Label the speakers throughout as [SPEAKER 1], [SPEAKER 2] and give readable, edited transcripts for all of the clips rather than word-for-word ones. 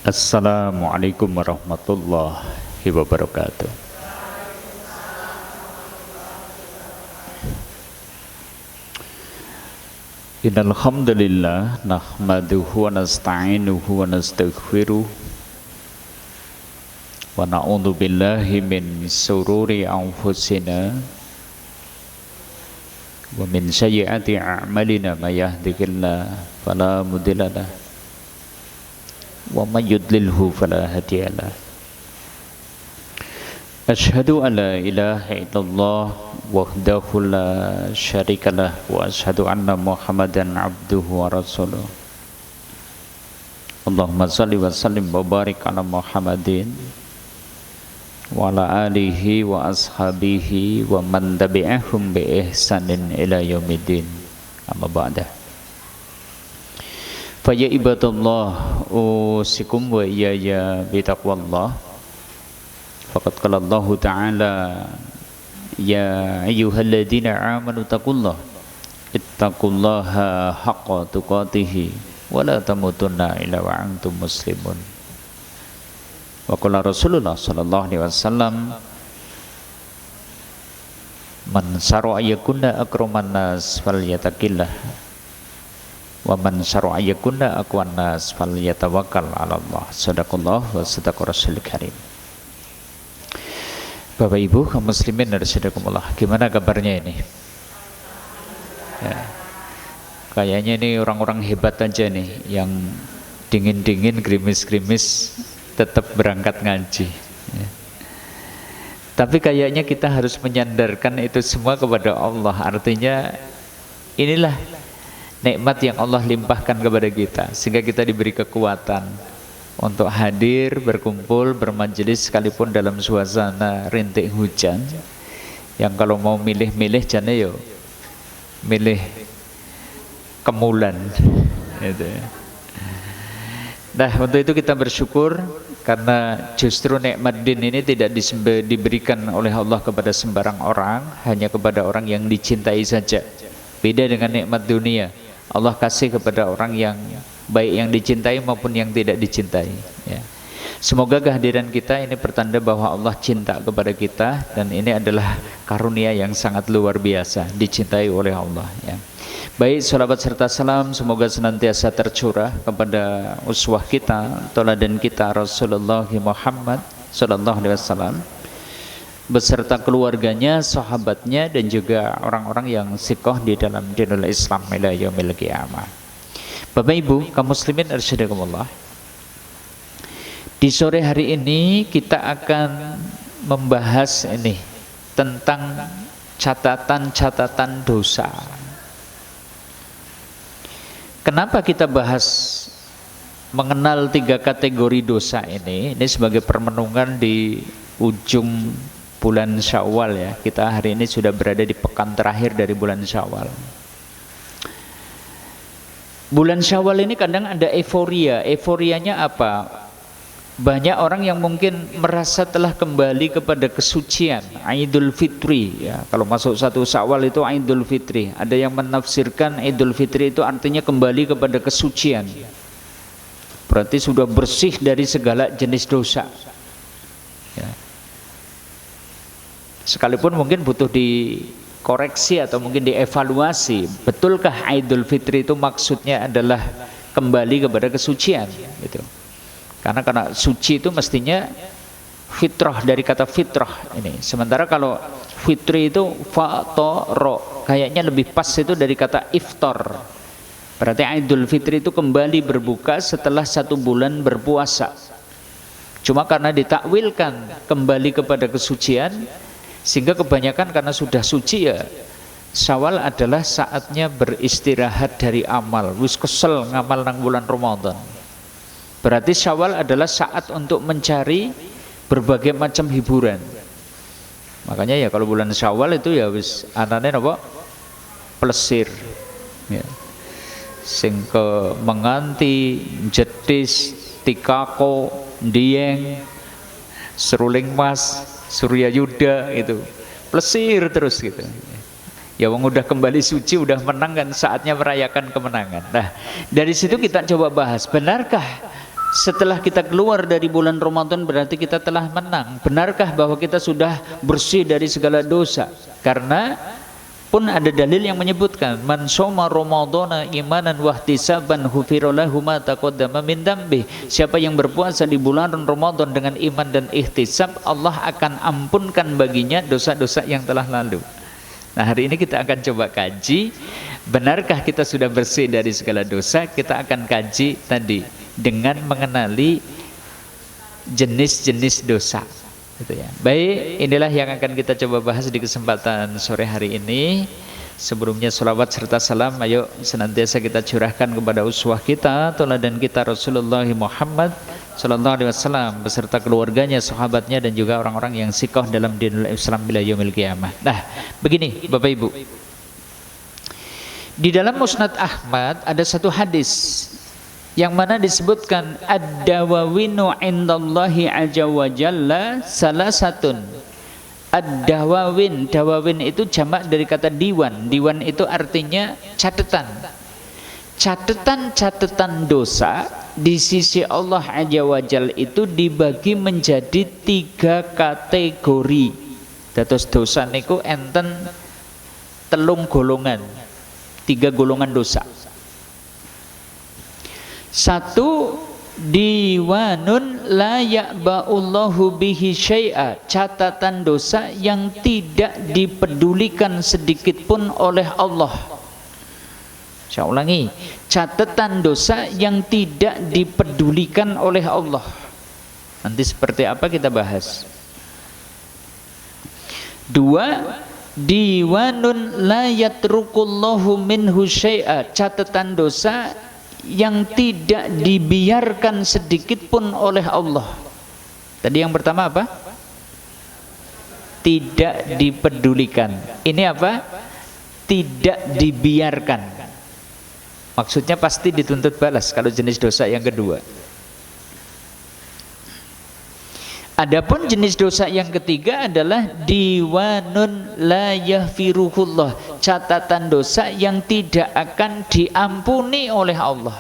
[SPEAKER 1] Assalamualaikum warahmatullahi wabarakatuh. Innal hamdalillah nahmaduhu wa nasta'inuhu wa nastaghfiruh wa na'udzu billahi min shururi anfusina wa min sayyiati a'malina may yahdihillahu fala mudilla lahu wa may yudlilhu fala hadiyalah. Asyhadu an la ilaha illallah wahdahu la syarikalah wa asyhadu anna Muhammadan abduhu wa rasuluh. Allahumma shalli wa sallim wa barik ala Muhammadin wa ala alihi wa ashabihi wa man tabi'ahum bi ihsanin ila yaumiddin. Amma ba'da. Fa ya ibadallah usikum wa iyaya bi taqwallah. Faqad qala Allah Ta'ala ya ayyuhalladzina amanu taqullah ittaqullaha haqqa tuqatih wa la tamutunna illa wa antum muslimun. Wa qala Rasulullah sallallahu alaihi wasallam man syara'a yakunna akraman nas falyataqillah wa man syara'a yakunna aqwan nas falyatawakkal 'ala Allah. Shadaqallah wa sadaqa rasulul karim. Bapak Ibu kaum muslimin dan rahimakumullah, gimana kabarnya ini? Ya. Kayaknya ini orang-orang hebat aja nih, yang dingin-dingin, gerimis-gerimis tetap berangkat ngaji. Ya. Tapi kayaknya kita harus menyandarkan itu semua kepada Allah. Artinya inilah nikmat yang Allah limpahkan kepada kita, sehingga kita diberi kekuatan untuk hadir, berkumpul, bermajelis sekalipun dalam suasana rintik hujan, yang kalau mau milih-milih jane yo milih kemulan gitu. Nah, untuk itu kita bersyukur karena justru nikmat din ini tidak diberikan oleh Allah kepada sembarang orang, hanya kepada orang yang dicintai saja. Beda dengan nikmat dunia, Allah kasih kepada orang yang baik yang dicintai maupun yang tidak dicintai, ya. Semoga kehadiran kita ini pertanda bahwa Allah cinta kepada kita, dan ini adalah karunia yang sangat luar biasa, dicintai oleh Allah, ya. Baik, salawat serta salam semoga senantiasa tercurah kepada uswah kita, teladan kita, Rasulullah Muhammad sallallahu alaihi wasallam, beserta keluarganya, sahabatnya, dan juga orang-orang yang sikoh di dalam dinul Islam ila yaumil qiyamah. Bapak Ibu kaum muslimin arsyadakumullah, di sore hari ini kita akan membahas ini tentang catatan-catatan dosa. Kenapa kita bahas mengenal 3 kategori dosa ini? Ini sebagai permenungan di ujung bulan Syawal, ya. Kita hari ini sudah berada di pekan terakhir dari bulan Syawal. Bulan Syawal ini kadang ada euforia. Euforianya apa? Banyak orang yang mungkin merasa telah kembali kepada kesucian, Idul Fitri, ya. Kalau masuk 1 Syawal itu Idul Fitri. Ada yang menafsirkan Idul Fitri itu artinya kembali kepada kesucian. Berarti sudah bersih dari segala jenis dosa, ya. Sekalipun mungkin butuh dikoreksi atau mungkin dievaluasi, betulkah Idul Fitri itu maksudnya adalah kembali kepada kesucian, gitu. Karena suci itu mestinya fitrah, dari kata fitrah ini. Sementara kalau fitri itu fatoro, kayaknya lebih pas itu dari kata iftar. Berarti Idul Fitri itu kembali berbuka setelah 1 bulan berpuasa. Cuma karena ditakwilkan kembali kepada kesucian, sehingga kebanyakan karena sudah suci, ya Syawal adalah saatnya beristirahat dari amal. Wis kesel ngamal nang bulan Ramadan. Berarti Syawal adalah saat untuk mencari berbagai macam hiburan. Makanya ya kalau bulan Syawal itu ya wis anane apa? Plesir, ya. Sing ke menganti, jetis, tikako, dieng, seruling mas, Surya Yuda, itu plesir terus gitu. Ya wong udah kembali suci, udah menang kan, saatnya merayakan kemenangan. Nah, dari situ kita coba bahas, benarkah Setelah kita keluar dari bulan Ramadan berarti kita telah menang. Benarkah bahwa kita sudah bersih dari segala dosa? Karena pun ada dalil yang menyebutkan man shoma ramadhana imanan wahtisaban ghufira lahu ma taqaddama min dambi. Siapa yang berpuasa di bulan Ramadan dengan iman dan ihtisab, Allah akan ampunkan baginya dosa-dosa yang telah lalu. Nah, hari ini kita akan coba kaji, benarkah kita sudah bersih dari segala dosa? Kita akan kaji tadi dengan mengenali jenis-jenis dosa. Gitu ya. Baik, inilah yang akan kita coba bahas di kesempatan sore hari ini. Sebelumnya salawat serta salam ayo senantiasa kita curahkan kepada uswah kita, teladan kita Rasulullah Muhammad sallallahu alaihi wasallam beserta keluarganya, sahabatnya dan juga orang-orang yang sikoh dalam dinul Islam bila yaumil qiyamah. Nah, begini Bapak Ibu. Di dalam Musnad Ahmad ada satu hadis yang mana disebutkan ad-dawawinu indallahi azza wa jalla salasatun. Ad-dawawin, dawawin itu jamak dari kata diwan. Diwan itu artinya catatan. Catatan dosa di sisi Allah azza wa jalla itu dibagi menjadi 3 kategori. Dados dosa niku enten 3 golongan. 3 golongan dosa. 1, diwanun la ya'ba'ullahu bihi syai'a, catatan dosa yang tidak dipedulikan sedikit pun oleh Allah. Saya ulangi, catatan dosa yang tidak dipedulikan oleh Allah. Nanti seperti apa kita bahas. 2, diwanun la yatrukullahu minhu syai'a, catatan dosa yang tidak dibiarkan sedikit pun oleh Allah. Tadi yang pertama apa? Tidak dipedulikan. Ini apa? Tidak dibiarkan. Maksudnya pasti dituntut balas kalau jenis dosa yang kedua. Adapun jenis dosa yang ketiga adalah diwanun la yahfiruhullah, catatan dosa yang tidak akan diampuni oleh Allah.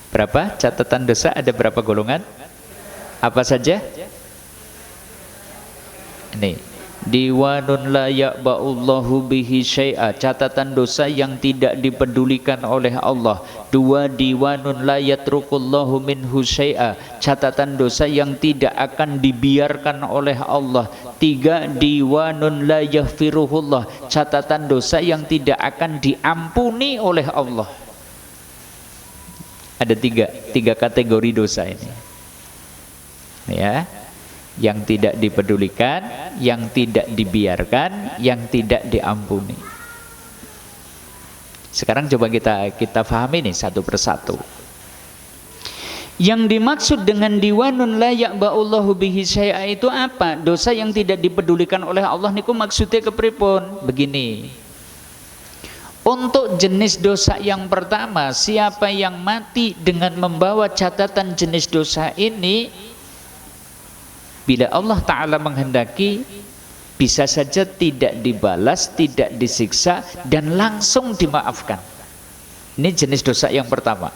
[SPEAKER 1] Berapa catatan dosa? Ada berapa golongan? Apa saja? Ini diwanun la ya'ba'ullahu bihi syai'a, catatan dosa yang tidak dipedulikan oleh Allah. 2, diwanun la yatrukullahu minhu syai'a, catatan dosa yang tidak akan dibiarkan oleh Allah. 3, diwanun la yaghfiruhullah, catatan dosa yang tidak akan diampuni oleh Allah. Ada 3 kategori dosa ini. Ya. Yang tidak dipedulikan, yang tidak dibiarkan, yang tidak diampuni. Sekarang coba kita pahami nih satu persatu. Yang dimaksud dengan diwanun la ya'ba'ullahu bihi syai'a itu apa? Dosa yang tidak dipedulikan oleh Allah niku maksudnya kepripun? Begini. Untuk jenis dosa yang pertama, siapa yang mati dengan membawa catatan jenis dosa ini, bila Allah Ta'ala menghendaki, bisa saja tidak dibalas, tidak disiksa, dan langsung dimaafkan. Ini jenis dosa yang pertama.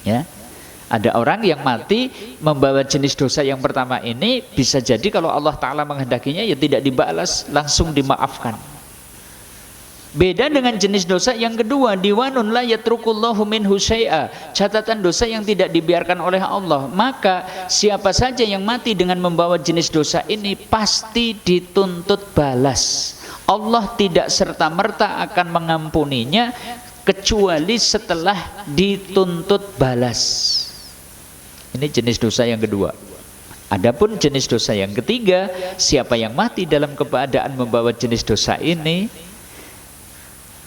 [SPEAKER 1] Ya, ada orang yang mati membawa jenis dosa yang pertama ini, bisa jadi kalau Allah Ta'ala menghendakinya ya tidak dibalas, langsung dimaafkan. Beda dengan jenis dosa yang kedua, diwanun la yatrukullahu minhu syai'a, catatan dosa yang tidak dibiarkan oleh Allah. Maka siapa saja yang mati dengan membawa jenis dosa ini pasti dituntut balas. Allah tidak serta-merta akan mengampuninya kecuali setelah dituntut balas. Ini jenis dosa yang kedua. Adapun jenis dosa yang ketiga, siapa yang mati dalam keadaan membawa jenis dosa ini,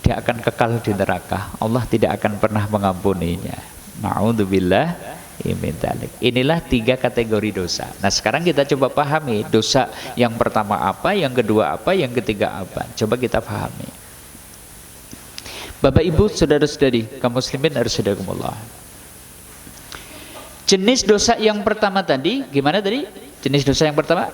[SPEAKER 1] dia akan kekal di neraka. Allah tidak akan pernah mengampuninya. Na'udzubillah min dzalik. Inilah 3 kategori dosa. Nah, sekarang kita coba pahami dosa yang pertama apa, yang kedua apa, yang ketiga apa. Coba kita pahami. Bapak Ibu, saudara-saudari, kaum muslimin arsyadakumullah. Jenis dosa yang pertama tadi, gimana tadi? Jenis dosa yang pertama?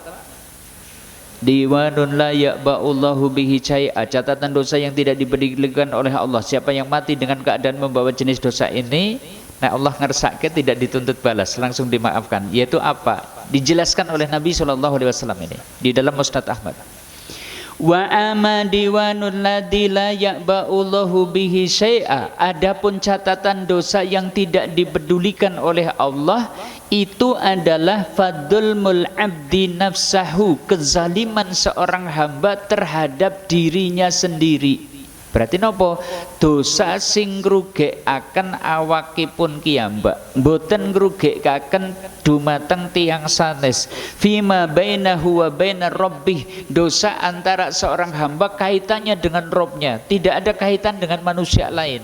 [SPEAKER 1] Diwanun la ya'ba'ullahu bihi syai'a, catatan dosa yang tidak dipedulikan oleh Allah. Siapa yang mati dengan keadaan membawa jenis dosa ini, nah Allah ngersake tidak dituntut balas, langsung dimaafkan. Yaitu apa? Dijelaskan oleh Nabi SAW ini di dalam Musnad Ahmad. Wa ama diwanul ladzi la ya'ba'ullahu bihi syai'a, adapun catatan dosa yang tidak dipedulikan oleh Allah, itu adalah fadzulmul abdi nafsahu, kezaliman seorang hamba terhadap dirinya sendiri. Berarti nopo? Dosa sing ngrugekaken awakipun kiyambak, mboten ngrugekaken dumateng tiyang sanes. Fima bainahu wa bainar rabbih, dosa antara seorang hamba kaitannya dengan Robnya, tidak ada kaitan dengan manusia lain.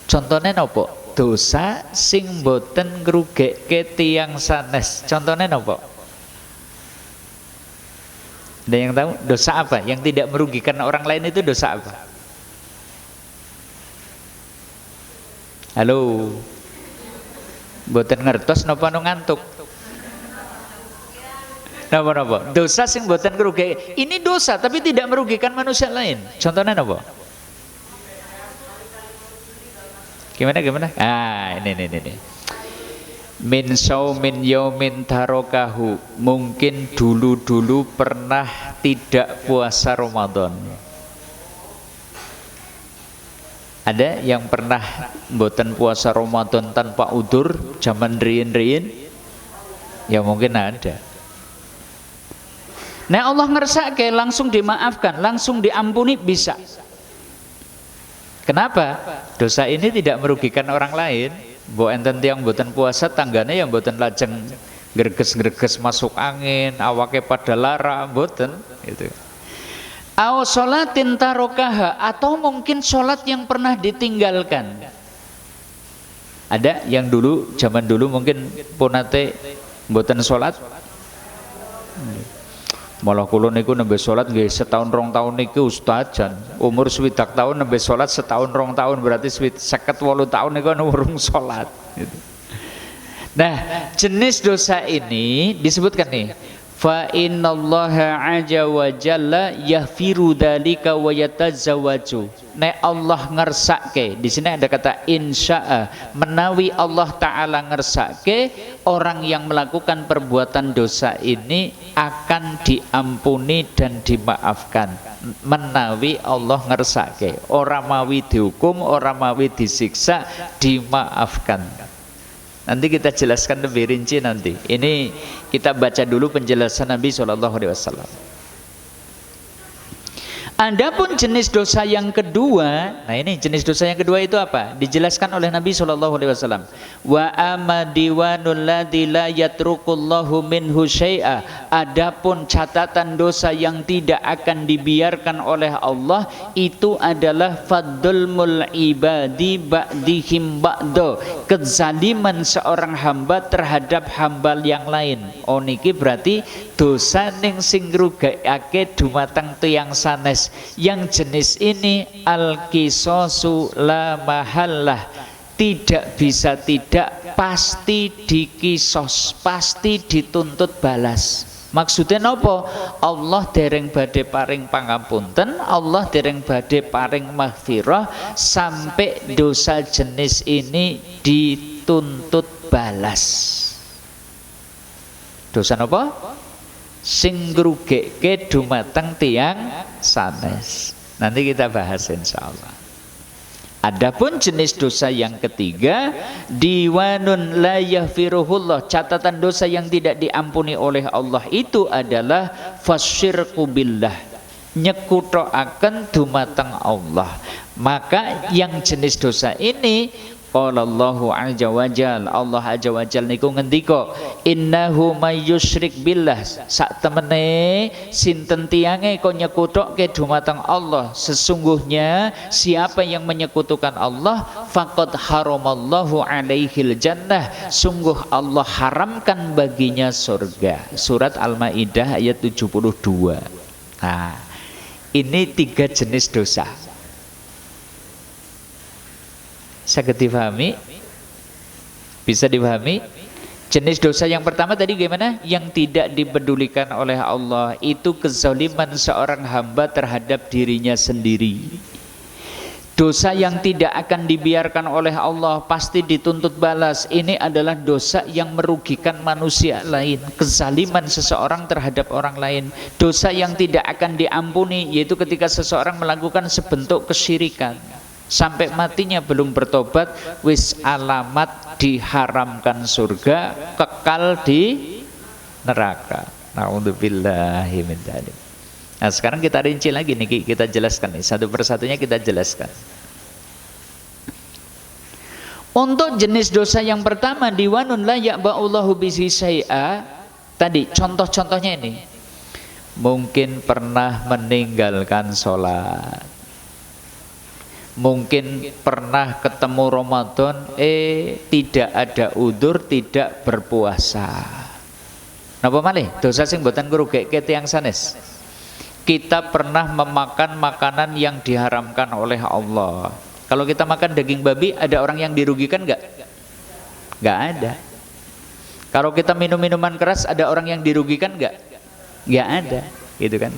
[SPEAKER 1] Contohnya nopo? Dosa sing mboten ngrugekake tiyang sanes. Contohnya nopo? Ada yang tahu dosa apa yang tidak merugikan orang lain? Itu dosa apa? Halo, mboten ngertos napa nu ngantuk? Napa? Dosa sing mboten ngerugikan. Ini dosa tapi tidak merugikan manusia lain. Contohnya napa? Gimana? Ah, ini. Min saumin yaumin tarokahu, mungkin dulu pernah tidak puasa Ramadan. Ada yang pernah mboten puasa Ramadan tanpa udur zaman riyin-riyin? Ya mungkin ada. Nah Allah ngersake langsung dimaafkan, langsung diampuni bisa. Kenapa? Dosa ini tidak merugikan orang lain. Mbok enten tiyang mboten puasa, tanggane yang mboten lajeng greges-greges masuk angin, awake pada lara, mboten gitu. Aw sholatin tarokaha, atau mungkin sholat yang pernah ditinggalkan. Ada yang dulu, zaman dulu mungkin punate mboten sholat. Malah kula niku nembe salat nggih setahun rong tahun niku ustajan. Umur 60 tahun nembe salat setahun rong tahun, berarti 58 tahun niku urung salat gitu. Nah, jenis dosa ini disebutkan nih. Fa innallaha azza wa jalla yaghfiru dzalika wa yatazawwaju. Nek Allah ngersake, di sini ada kata insya'a, menawi Allah taala ngersake, orang yang melakukan perbuatan dosa ini akan diampuni dan dimaafkan. Menawi Allah ngersake, ora mawi dihukum, ora mawi disiksa, dimaafkan. Nanti kita jelaskan lebih rinci nanti. Ini kita baca dulu penjelasan Nabi SAW. Adapun jenis dosa yang kedua, nah ini jenis dosa yang kedua itu apa? Dijelaskan oleh Nabi SAW. Wa amadiwanul ladzi la yatrukullahu minhu syai'a. Adapun catatan dosa yang tidak akan dibiarkan oleh Allah, itu adalah fadzulmul ibadi ba'dihim ba'do, kezaliman seorang hamba terhadap hamba yang lain. Oh niki berarti dosa ning sing ngrugekake dumateng tiyang sanes. Yang jenis ini al-qisasu la mahallah, tidak bisa tidak, pasti dikisos, pasti dituntut balas. Maksudnya nopo? Allah dereng badhe paring pangapunten, Allah dereng badhe paring maghfirah sampai dosa jenis ini dituntut balas. Dosa nopo? Sing ngrugekake dumateng tiyang sanes. Nanti kita bahas insyaallah. Adapun jenis dosa yang ketiga, diwanun la yaghfiruhullah, catatan dosa yang tidak diampuni oleh Allah itu adalah fasyirku billah, nyekutoaken dumateng Allah. Maka yang jenis dosa ini qala Allahu azza wa jalla, Allah azza wa jalla niku ngendika, innahu may yusyrik billah, sak temene sinten tiange kok nyekutokke dumateng Allah, sesungguhnya siapa yang menyekutukan Allah faqad haramallahu alaihil jannah, sungguh Allah haramkan baginya surga. Surat Al-Maidah ayat 72. Nah, ini tiga jenis dosa. Saged dipahami? Bisa dipahami? Jenis dosa yang pertama tadi gimana? Yang tidak dipedulikan oleh Allah, itu kezaliman seorang hamba terhadap dirinya sendiri. Dosa yang tidak akan dibiarkan oleh Allah, pasti dituntut balas. Ini adalah dosa yang merugikan manusia lain, kezaliman seseorang terhadap orang lain. Dosa yang tidak akan diampuni, yaitu ketika seseorang melakukan sebentuk kesyirikan sampai matinya belum bertobat, wis alamat diharamkan surga, kekal di neraka. Na'udzubillahi min dzalik. Nah, sekarang kita rinci lagi nih, kita jelaskan nih, satu persatunya kita jelaskan. Untuk jenis dosa yang pertama, diwanun la ya'ba'ullahu bihi syai'a, tadi contoh-contohnya ini. Mungkin pernah meninggalkan sholat, mungkin pernah ketemu Ramadan, tidak ada udzur, tidak berpuasa. Napa malih? Dosa sing mboten ngrugèkke tiyang sanes. Kita pernah memakan makanan yang diharamkan oleh Allah. Kalau kita makan daging babi, ada orang yang dirugikan nggak? Nggak ada. Kalau kita minum minuman keras, ada orang yang dirugikan nggak? Nggak ada, gitu kan?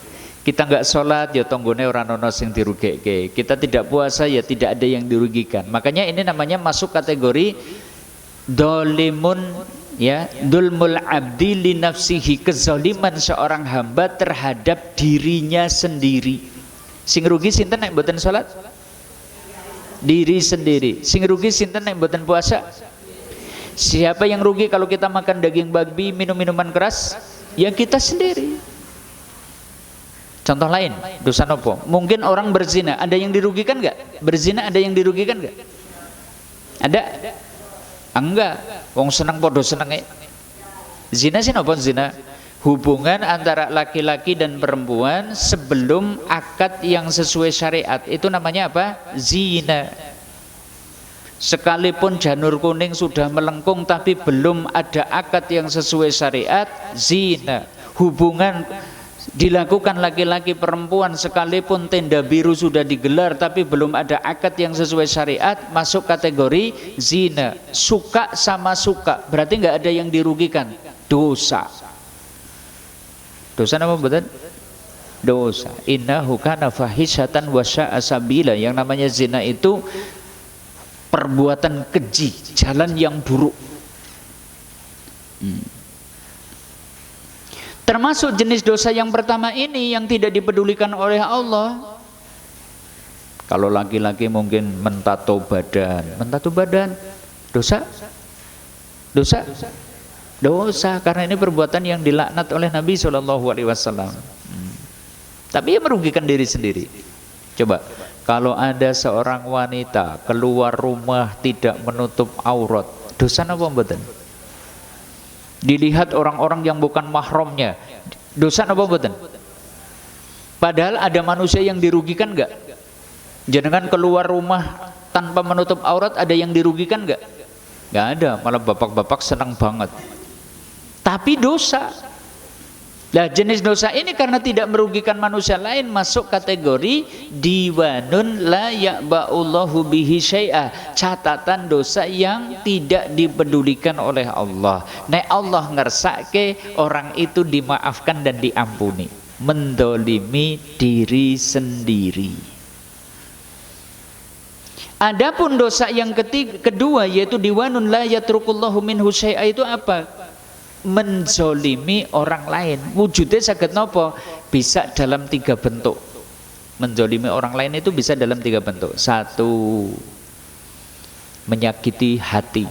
[SPEAKER 1] Kita nggak sholat, ya tonggone orang ono sing dirugike. Kita tidak puasa, ya tidak ada yang dirugikan. Makanya ini namanya masuk kategori dolimun, ya, dulmul abdi li nafsihi, kezaliman seorang hamba terhadap dirinya sendiri. Sing rugi sinten nek mboten salat? Diri sendiri. Sing rugi sinten nek mboten puasa? Siapa yang rugi kalau kita makan daging babi, minum minuman keras? Ya kita sendiri. Contoh lain, dosa nopo? Mungkin orang berzina, ada yang dirugikan nggak? Berzina ada yang dirugikan nggak? Ada? Enggak, wong seneng podo seneng. Zina sih apa zina? Hubungan antara laki-laki dan perempuan sebelum akad yang sesuai syariat, itu namanya apa? Zina. Sekalipun janur kuning sudah melengkung tapi belum ada akad yang sesuai syariat, zina. Hubungan dilakukan laki-laki perempuan sekalipun tenda biru sudah digelar tapi belum ada akad yang sesuai syariat, masuk kategori zina. Suka sama suka, berarti nggak ada yang dirugikan, dosa. Dosa nama betul? Dosa. Innahu kana fahisyatan wa sya'a sabila. Yang namanya zina itu perbuatan keji, jalan yang buruk. Termasuk jenis dosa yang pertama ini yang tidak dipedulikan oleh Allah. Kalau laki-laki mungkin mentato badan, dosa? Dosa? Dosa, karena ini perbuatan yang dilaknat oleh Nabi SAW. Tapi ia merugikan diri sendiri. Coba, kalau ada seorang wanita keluar rumah tidak menutup aurat, dosa apa mboten? Dilihat orang-orang yang bukan mahramnya, dosa apa mboten? Padahal ada manusia yang dirugikan enggak? Jangan keluar rumah tanpa menutup aurat, ada yang dirugikan enggak? Enggak ada, malah bapak-bapak senang banget. Tapi dosa. Nah, jenis dosa ini karena tidak merugikan manusia lain, masuk kategori diwanun la ya'ba'ullahu bihi syai'a, catatan dosa yang tidak dipedulikan oleh Allah. Nek Allah ngersake, orang itu dimaafkan dan diampuni. Mendolimi diri sendiri. Adapun dosa yang kedua, yaitu diwanun la yatrukullahu minhu syai'a, itu apa? Menzolimi orang lain. Wujudnya saged nopo? Bisa dalam 3 bentuk. Menzolimi orang lain itu bisa dalam 3 bentuk. 1, menyakiti hati.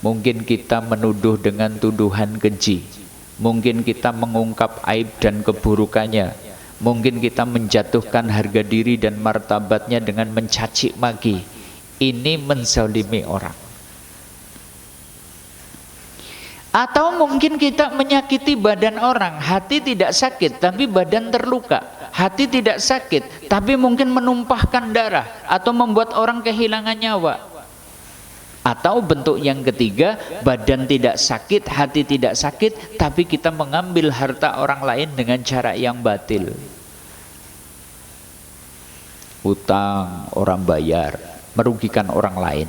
[SPEAKER 1] Mungkin kita menuduh dengan tuduhan keji. Mungkin kita mengungkap aib dan keburukannya. Mungkin kita menjatuhkan harga diri dan martabatnya dengan mencaci maki. Ini menzolimi orang. Atau mungkin kita menyakiti badan orang, hati tidak sakit tapi badan terluka. Hati tidak sakit tapi mungkin menumpahkan darah atau membuat orang kehilangan nyawa. Atau bentuk yang ketiga, badan tidak sakit, hati tidak sakit, tapi kita mengambil harta orang lain dengan cara yang batil. Utang orang bayar, merugikan orang lain.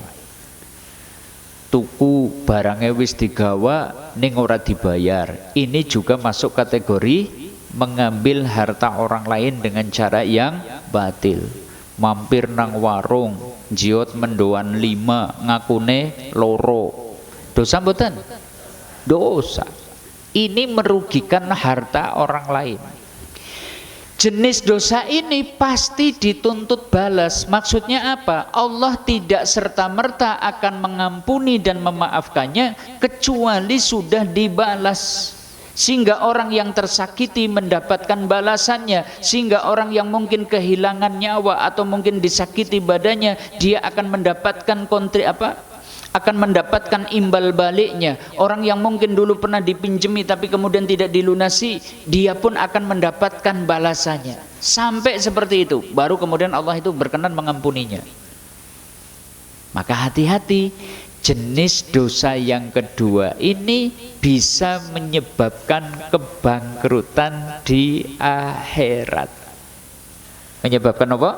[SPEAKER 1] tuku barangnya wis digawa ning ora dibayar. Ini juga masuk kategori mengambil harta orang lain dengan cara yang batil. Mampir nang warung jiot mendoan 5 ngakune loro, dosa mboten? Dosa. Ini merugikan harta orang lain. Jenis dosa ini pasti dituntut balas. Maksudnya apa? Allah tidak serta-merta akan mengampuni dan memaafkannya kecuali sudah dibalas. Sehingga orang yang tersakiti mendapatkan balasannya, sehingga orang yang mungkin kehilangan nyawa atau mungkin disakiti badannya, dia akan mendapatkan akan mendapatkan imbal baliknya. Orang yang mungkin dulu pernah dipinjemi tapi kemudian tidak dilunasi, dia pun akan mendapatkan balasannya. Sampai seperti itu, baru kemudian Allah itu berkenan mengampuninya. Maka hati-hati, jenis dosa yang kedua ini bisa menyebabkan kebangkrutan di akhirat. Menyebabkan apa?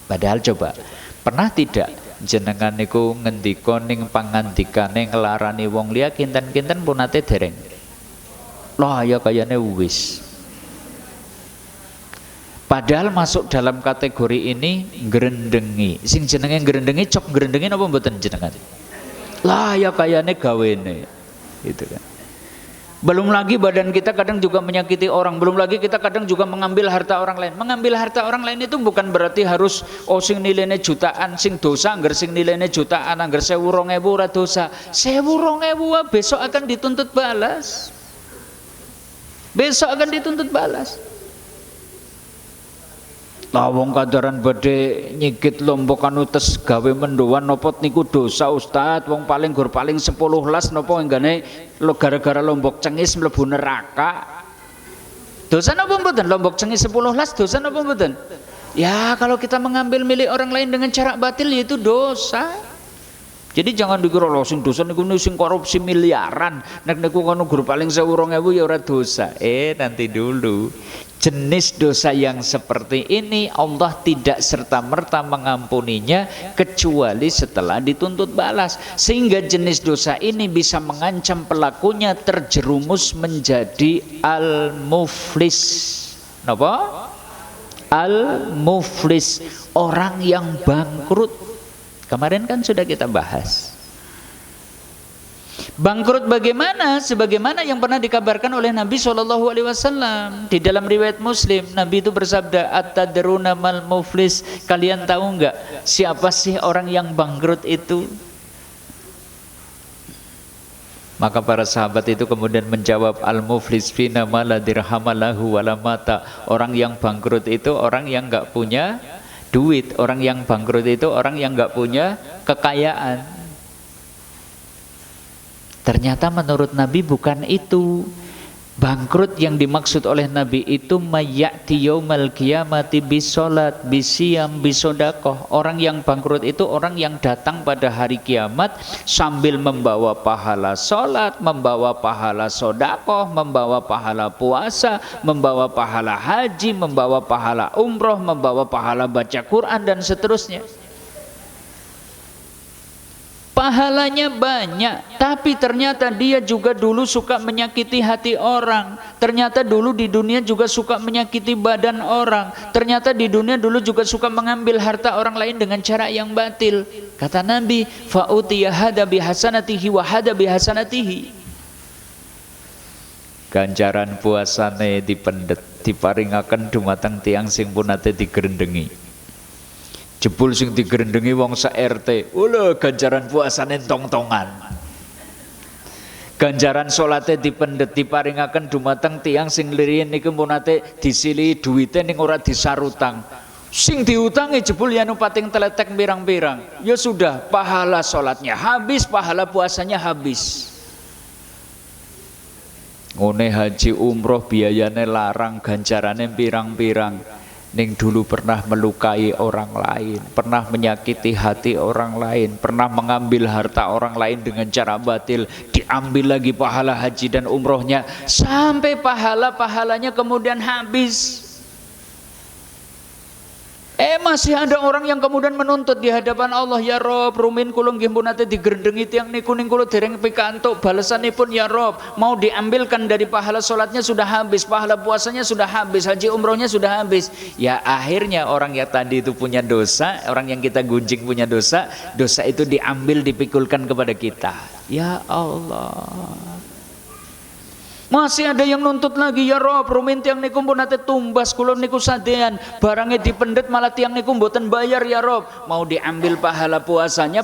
[SPEAKER 1] Padahal coba, pernah tidak jenengan niku ngendika ning pangandikane nglarani wong liya kinten-kinten pun nate dereng? Lah ya kayane wis. Padahal masuk dalam kategori ini ngrendengi. Sing jenenge ngrendengi cok ngrendengi napa mboten jenengan? Lah ya kayane gawene. Gitu kan. Belum lagi badan kita kadang juga menyakiti orang. Belum lagi kita kadang juga mengambil harta orang lain. Mengambil harta orang lain itu bukan berarti harus sing nilainya jutaan, sing dosa, angger sing nilainya jutaan, angger 1.000 ora dosa. 1.000 besok akan dituntut balas. Besok akan dituntut balas. Lah wong kadaran badhe nyigit lombok anu tes gawe mendoan napa niku dosa Ustaz. Wong paling gur paling 10 las napa enggane gara-gara lombok cengis mlebu neraka. Dosa napa mboten? Lombok cengis 10 las dosa napa mboten? Ya kalau kita mengambil milik orang lain dengan cara batil itu dosa. Jadi jangan dikira lho sing dosa niku sing korupsi miliaran. Nek niku kono gur paling 1.000 ya ora dosa. Nanti dulu. Jenis dosa yang seperti ini Allah tidak serta-merta mengampuninya kecuali setelah dituntut balas. Sehingga jenis dosa ini bisa mengancam pelakunya terjerumus menjadi al-muflis. Napa? Al-muflis, orang yang bangkrut. Kemarin kan sudah kita bahas. Bangkrut bagaimana? Sebagaimana yang pernah dikabarkan oleh Nabi SAW di dalam riwayat Muslim. Nabi itu bersabda, "At-tadruna mal muflis?" Kalian tahu enggak siapa sih orang yang bangkrut itu? Maka para sahabat itu kemudian menjawab, "Al-muflis fina ma la dirhama lahu wala mata." Orang yang bangkrut itu orang yang enggak punya duit. Orang yang bangkrut itu orang yang enggak punya kekayaan. Ternyata menurut Nabi bukan itu. Bangkrut yang dimaksud oleh Nabi itu mayyati yaumal qiyamati bisolat bisiyam bisodaqah. Orang yang bangkrut itu orang yang datang pada hari kiamat sambil membawa pahala solat, membawa pahala sodakoh, membawa pahala puasa, membawa pahala haji, membawa pahala umroh, membawa pahala baca Quran dan seterusnya. Pahalanya banyak, tapi ternyata dia juga dulu suka menyakiti hati orang. Ternyata dulu di dunia juga suka menyakiti badan orang. Ternyata di dunia dulu juga suka mengambil harta orang lain dengan cara yang batil. Kata Nabi, fa'utiya hada bihasanatihi wa hada bihasanatihi. Ganjaran puasane dipendet, diparingaken dumateng tiang sing punate digrendengi. Jebul sing digrendengi wong sak-RT, ganjaran puasane tong-tongan. Ganjaran salate dipendet diparingaken dumateng tiyang sing liriyen niku punate disili duwite ning ora disarutang. Sing diutangi jebul ya nu pating teletek pirang-pirang. Ya sudah, pahala salatnya habis, pahala puasanya habis. Ngene haji umroh biayane larang, ganjarane pirang-pirang. Ning dulu pernah melukai orang lain, pernah menyakiti hati orang lain, pernah mengambil harta orang lain dengan cara batil, diambil lagi pahala haji dan umrohnya, sampai pahalanya kemudian habis. Masih ada orang yang kemudian menuntut di hadapan Allah, ya Rob, rumin kula nggih pun ate digrendengi tiyang niku ning kula dereng pikantuk balesanipun ya Rob, mau diambilkan dari pahala salatnya sudah habis, pahala puasanya sudah habis, haji umrohnya sudah habis. Ya akhirnya orang yang tadi itu punya dosa, orang yang kita gunjing punya dosa, dosa itu diambil dipikulkan kepada kita. Ya Allah. Masih ada yang nuntut lagi, ya Rob, rumin tiang niku pun ate tumbas kula niku sadean, barangnya dipendet malah tiang niku mboten bayar ya Rob, mau diambil pahala puasanya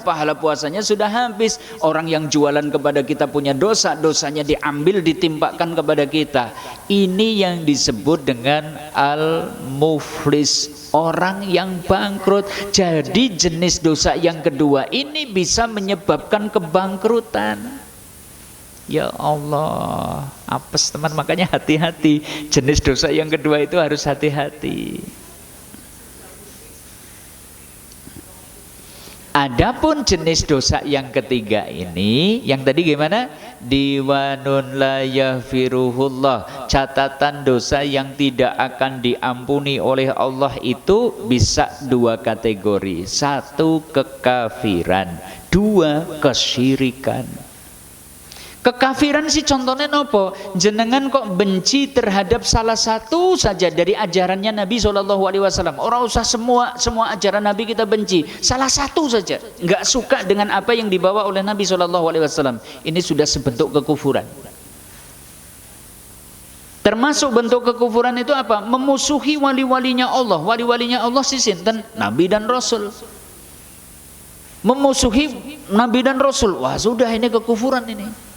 [SPEAKER 1] sudah habis. Orang yang jualan kepada kita punya dosa, dosanya diambil ditimpakan kepada kita. Ini yang disebut dengan al-muflis, orang yang bangkrut. Jadi jenis dosa yang kedua ini bisa menyebabkan kebangkrutan. Ya Allah, apes teman, makanya hati-hati. Jenis dosa yang kedua itu harus hati-hati. Adapun jenis dosa yang ketiga ini, yang tadi gimana? Diwanun la yaghfiruhullah, catatan dosa yang tidak akan diampuni oleh Allah itu bisa dua kategori. Satu, kekafiran. Dua, kesyirikan. Kekafiran sih contohnya nopo? Jenengan kok benci terhadap salah satu saja dari ajarannya Nabi SAW. Orang usah semua ajaran Nabi kita benci, salah satu saja nggak suka dengan apa yang dibawa oleh Nabi SAW. Ini sudah sebentuk kekufuran. Termasuk bentuk kekufuran itu apa? Memusuhi wali-walinya Allah. Wali-walinya Allah sih sinten? Nabi dan Rasul. Memusuhi Nabi dan Rasul, wah sudah ini kekufuran ini.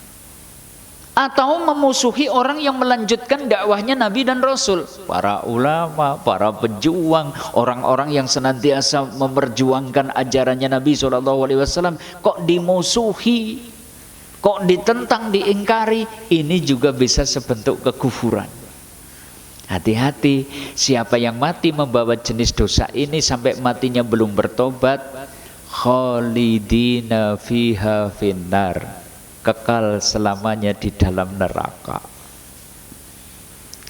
[SPEAKER 1] Atau memusuhi orang yang melanjutkan dakwahnya Nabi dan Rasul, para ulama, para pejuang, orang-orang yang senantiasa memperjuangkan ajarannya Nabi SAW, kok dimusuhi, kok ditentang, diingkari, ini juga bisa sebentuk kekufuran. Hati-hati, siapa yang mati membawa jenis dosa ini sampai matinya belum bertobat, khalidina fiha finnar, kekal selamanya di dalam neraka.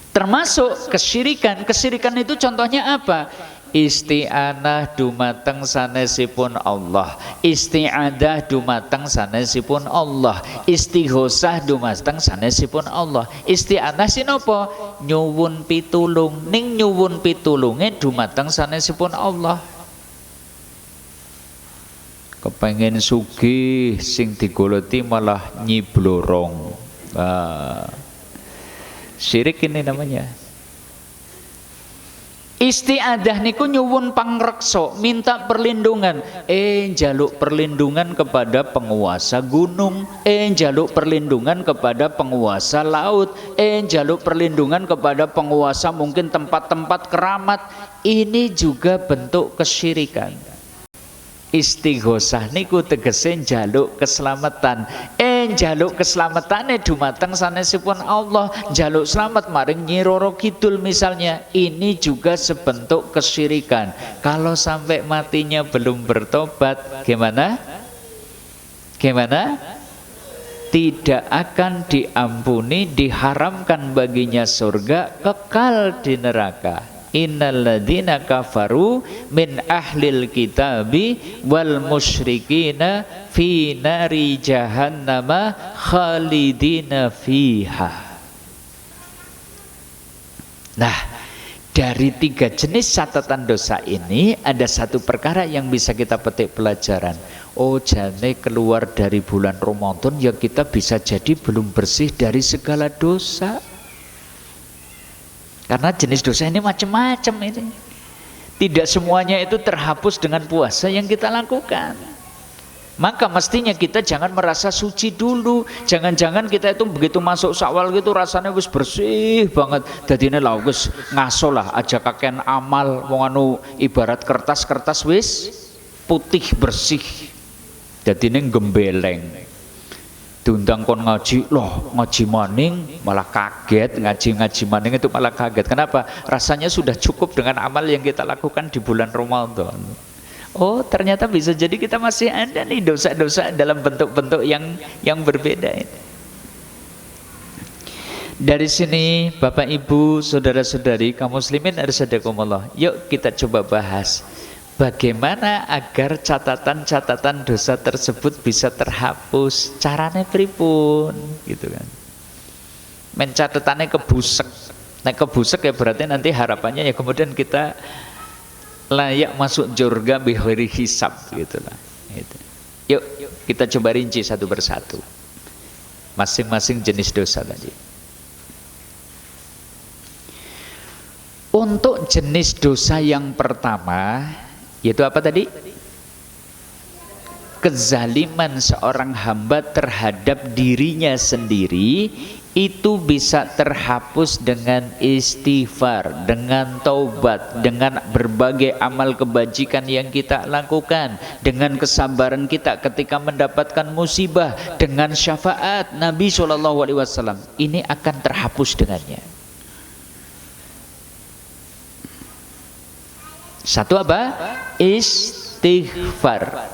[SPEAKER 1] Termasuk kesyirikan. Kesyirikan itu contohnya apa? Isti'anah dumateng sanesipun Allah, isti'adah dumateng sanesipun Allah, istighosah dumateng sanesipun Allah. Isti'anah sinopo? Nyuwun pitulung, ning nyuwun pitulunge dumateng sanesipun Allah. Kepengen sugih sing digoloti malah nyiblorong. Syirik ini namanya. Isti'adah niku nyuwun pangreksa, minta perlindungan. Njaluk perlindungan kepada penguasa gunung, njaluk perlindungan kepada penguasa laut, njaluk perlindungan kepada penguasa mungkin tempat-tempat keramat. Ini juga bentuk kesyirikan. Istighosah niku tegese njaluk keselamatan. Njaluk keselamatane dumateng sanesipun Allah, njaluk selamat maring Nyi Roro Kidul misalnya. Ini juga sebentuk kesyirikan. Kalau sampai matinya belum bertobat, gimana? Gimana? Tidak akan diampuni, diharamkan baginya surga, kekal di neraka. Innalladzina kafaru min ahlil kitabi wal musyrikina fi nari jahannama khalidina fiha. Nah, dari tiga jenis catatan dosa ini ada satu perkara yang bisa kita petik pelajaran. Oh, jane keluar dari bulan Ramadan ya kita bisa jadi belum bersih dari segala dosa. Karena jenis dosa ini macam-macam ini. Tidak semuanya itu terhapus dengan puasa yang kita lakukan. Maka mestinya kita jangan merasa suci dulu. Jangan-jangan kita itu begitu masuk Syawal gitu rasanya wis bersih banget. Dadine lah wis ngaso lah aja kakean amal wong anu ibarat kertas-kertas wis putih bersih. Dadine gembeleng. Diundang kon ngaji, loh ngaji maning malah kaget, ngaji maning itu malah kaget. Kenapa? Rasanya sudah cukup dengan amal yang kita lakukan di bulan Ramadan. Oh, ternyata bisa jadi kita masih ada nih dosa-dosa dalam bentuk-bentuk yang berbeda ini. Dari sini Bapak Ibu, saudara-saudari kaum muslimin arsyadakumullah, yuk kita coba bahas bagaimana agar catatan-catatan dosa tersebut bisa terhapus. Caranya pripun gitu kan. Mencatatannya kebusek. Nah kebusek ya berarti nanti harapannya ya kemudian kita layak masuk surga bighairi hisab gitu lah. Gitu. Yuk kita coba rinci satu persatu masing-masing jenis dosa tadi. Untuk jenis dosa yang pertama, yaitu apa tadi? Kezaliman seorang hamba terhadap dirinya sendiri, itu bisa terhapus dengan istighfar, dengan taubat, dengan berbagai amal kebajikan yang kita lakukan, dengan kesabaran kita ketika mendapatkan musibah, dengan syafaat Nabi SAW. Ini akan terhapus dengannya. Satu apa? Istighfar.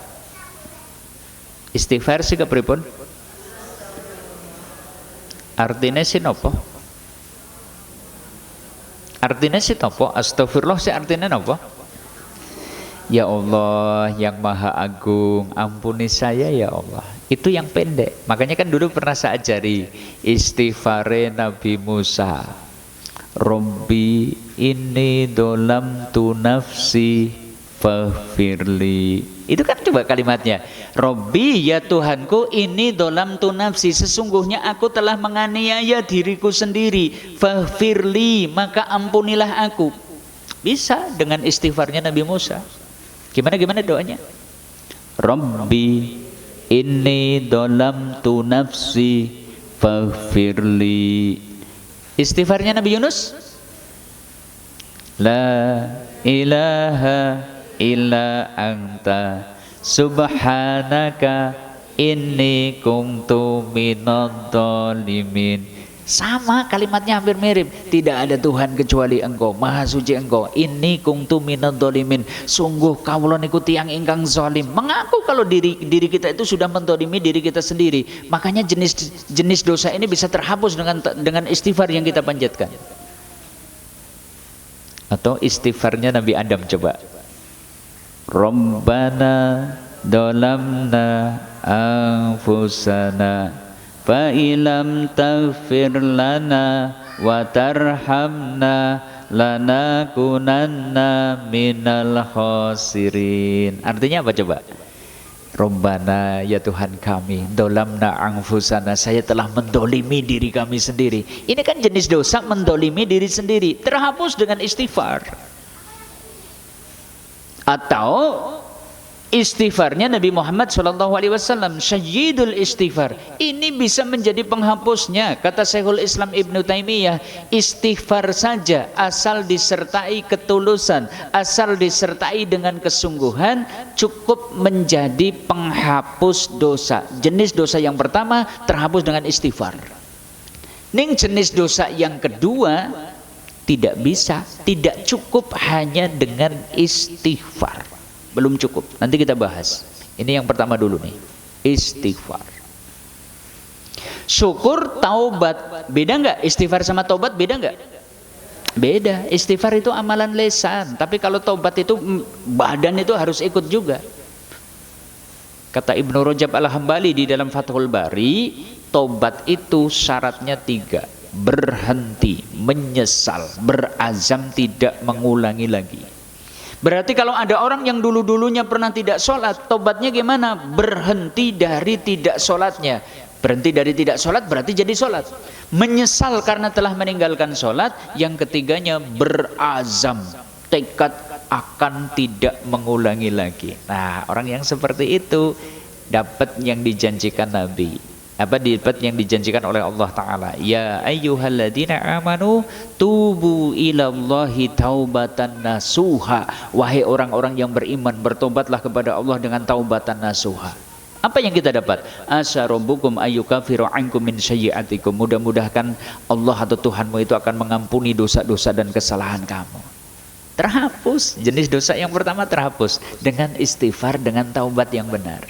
[SPEAKER 1] Istighfar sih kepripun? Artinya sih nopo? Artinya sih nopo? Astagfirullah sih artinya nopo? Ya Allah yang Maha Agung, ampuni saya ya Allah. Itu yang pendek. Makanya kan dulu pernah saya ajari istighfare Nabi Musa. Robbi inni dolamtu nafsi faghfirli. Itu kan coba kalimatnya. Robbi ya Tuhanku ini dolamtu nafsi, sesungguhnya aku telah menganiaya diriku sendiri. Faghfirli, maka ampunilah aku. Bisa dengan istighfarnya Nabi Musa. Gimana doanya? Robbi inni dolamtu nafsi faghfirli. Istighfarnya Nabi Yunus, la ilaha illa anta subhanaka inni kuntu minadh dhalimin. Sama kalimatnya hampir mirip. Tidak ada Tuhan kecuali Engkau, Maha Suci Engkau. Inni kuntu minadh dhalimin. Sungguh kawula niku tiyang ingkang zalim. Mengaku kalau diri kita itu sudah mendolimi diri kita sendiri. Makanya jenis dosa ini bisa terhapus dengan istighfar yang kita panjatkan. Atau istighfarnya Nabi Adam coba. Rabbana dolamna anfusana fa ilam taghfir lana wa tarhamna lanakunanna minal khasirin. Artinya apa coba? Rabbana ya Tuhan kami, dolamna anfusana, saya telah mendolimi diri kami sendiri. Ini kan jenis dosa mendolimi diri sendiri, terhapus dengan istighfar. Atau istighfarnya Nabi Muhammad SAW, Sayyidul Istighfar. Ini bisa menjadi penghapusnya. Kata Syekhul Islam Ibnu Taimiyah, istighfar saja asal disertai ketulusan, asal disertai dengan kesungguhan, cukup menjadi penghapus dosa. Jenis dosa yang pertama terhapus dengan istighfar. Ning jenis dosa yang kedua tidak bisa, tidak cukup hanya dengan istighfar. Belum cukup, nanti kita bahas. Ini yang pertama dulu nih, istighfar. Syukur, taubat, beda nggak? Istighfar sama taubat beda nggak? Beda. Istighfar itu amalan lesan, tapi kalau taubat itu badan itu harus ikut juga. Kata Ibnu Rajab Al-Hambali di dalam Fathul Bari, taubat itu syaratnya 3. Berhenti, menyesal, berazam tidak mengulangi lagi. Berarti kalau ada orang yang dulu-dulunya pernah tidak sholat, tobatnya gimana? Berhenti dari tidak sholatnya. Berhenti dari tidak sholat berarti jadi sholat. Menyesal karena telah meninggalkan sholat. Yang ketiganya berazam, tekad akan tidak mengulangi lagi. Nah, orang yang seperti itu dapat yang dijanjikan Nabi. Dapat yang dijanjikan oleh Allah Ta'ala. Ya ayyuhalladzina amanu tubu ilallahi taubatan nasuha. Wahai orang-orang yang beriman, bertobatlah kepada Allah dengan taubatan nasuha. Apa yang kita dapat? Asa rabbukum ayyukafiru ankum min sayyi'atikum. Mudah-mudahan Allah atau Tuhanmu itu akan mengampuni dosa-dosa dan kesalahan kamu. Terhapus. Jenis dosa yang pertama terhapus dengan istighfar, dengan taubat yang benar.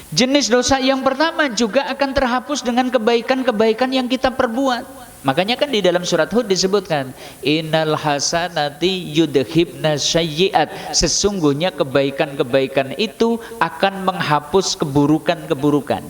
[SPEAKER 1] Jenis dosa yang pertama juga akan terhapus dengan kebaikan-kebaikan yang kita perbuat. Makanya kan di dalam surat Hud disebutkan, innal hasanati yudhibna sayyi'at, sesungguhnya kebaikan-kebaikan itu akan menghapus keburukan-keburukan.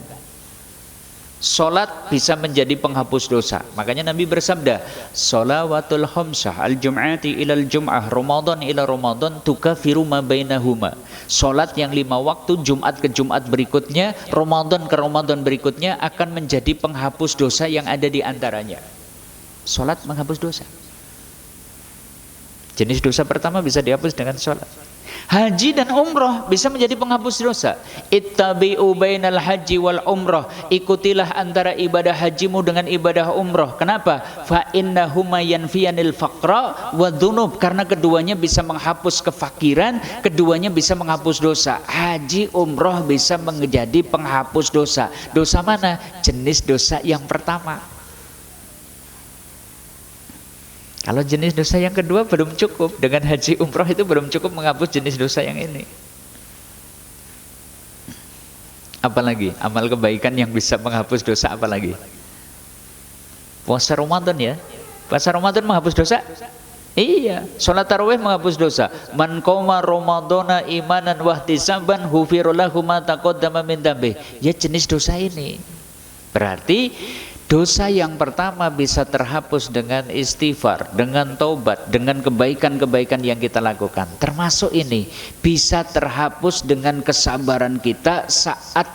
[SPEAKER 1] Salat bisa menjadi penghapus dosa. Makanya Nabi bersabda, shalawatul khamsah al-jum'ati ilal jum'ah, Ramadan ila Ramadan tukafiru ma bainahuma. Salat yang 5 waktu, Jumat ke Jumat berikutnya, Ramadan ke Ramadan berikutnya akan menjadi penghapus dosa yang ada di antaranya. Salat menghapus dosa. Jenis dosa pertama bisa dihapus dengan salat. Haji dan umroh bisa menjadi penghapus dosa. Ittabi'u bainal haji wal umroh, ikutilah antara ibadah hajimu dengan ibadah umroh. Kenapa? Fa innahuma yanfiyanil faqra wa dzunub, karena keduanya bisa menghapus kefakiran, keduanya bisa menghapus dosa. Haji umroh bisa menjadi penghapus dosa. Dosa mana? Jenis dosa yang pertama. Kalau jenis dosa yang kedua belum cukup, dengan haji umroh itu belum cukup menghapus jenis dosa yang ini. Apalagi amal kebaikan yang bisa menghapus dosa, apalagi? Puasa Ramadan ya. Puasa Ramadan menghapus dosa? Iya. Salat tarawih menghapus dosa. Man qoma ramadhana imanan wahtisaban ghufira lahu ma taqaddama min dzambi. Ya jenis dosa ini. Berarti dosa yang pertama bisa terhapus dengan istighfar, dengan taubat, dengan kebaikan-kebaikan yang kita lakukan. Termasuk ini bisa terhapus dengan kesabaran kita saat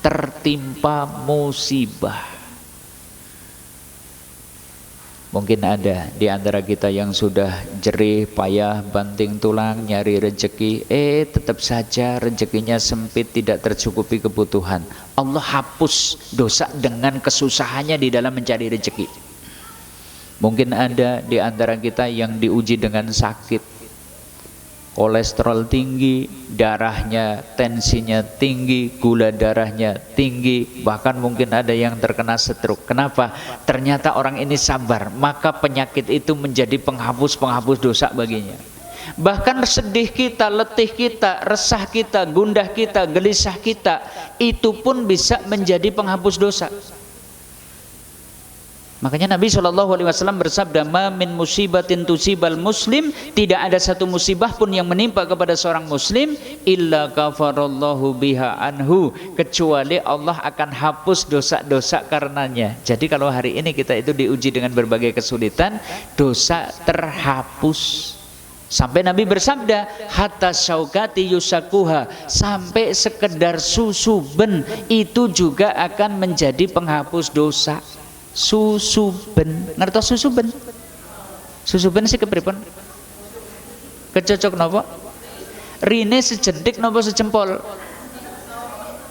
[SPEAKER 1] tertimpa musibah. Mungkin ada di antara kita yang sudah jerih, payah, banting tulang, nyari rezeki, tetap saja rezekinya sempit, tidak tercukupi kebutuhan. Allah hapus dosa dengan kesusahannya di dalam mencari rezeki. Mungkin ada di antara kita yang diuji dengan sakit, kolesterol tinggi, darahnya, tensinya tinggi, gula darahnya tinggi, bahkan mungkin ada yang terkena stroke. Kenapa? Ternyata orang ini sabar, maka penyakit itu menjadi penghapus-penghapus dosa baginya. Bahkan sedih kita, letih kita, resah kita, gundah kita, gelisah kita, itu pun bisa menjadi penghapus dosa. Makanya Nabi SAW bersabda, ma min musibatin tusibal muslim, tidak ada satu musibah pun yang menimpa kepada seorang muslim illa kafarallahu biha anhu, kecuali Allah akan hapus dosa-dosa karenanya. Jadi kalau hari ini kita itu diuji dengan berbagai kesulitan, dosa terhapus. Sampai Nabi bersabda, hatta syaukati yusakuha, sampai sekedar susu ben itu juga akan menjadi penghapus dosa. Susu ben, ngertos susu ben? Susu ben sih kepripun? Kecocok napa? Rine sejentik napa sejempol?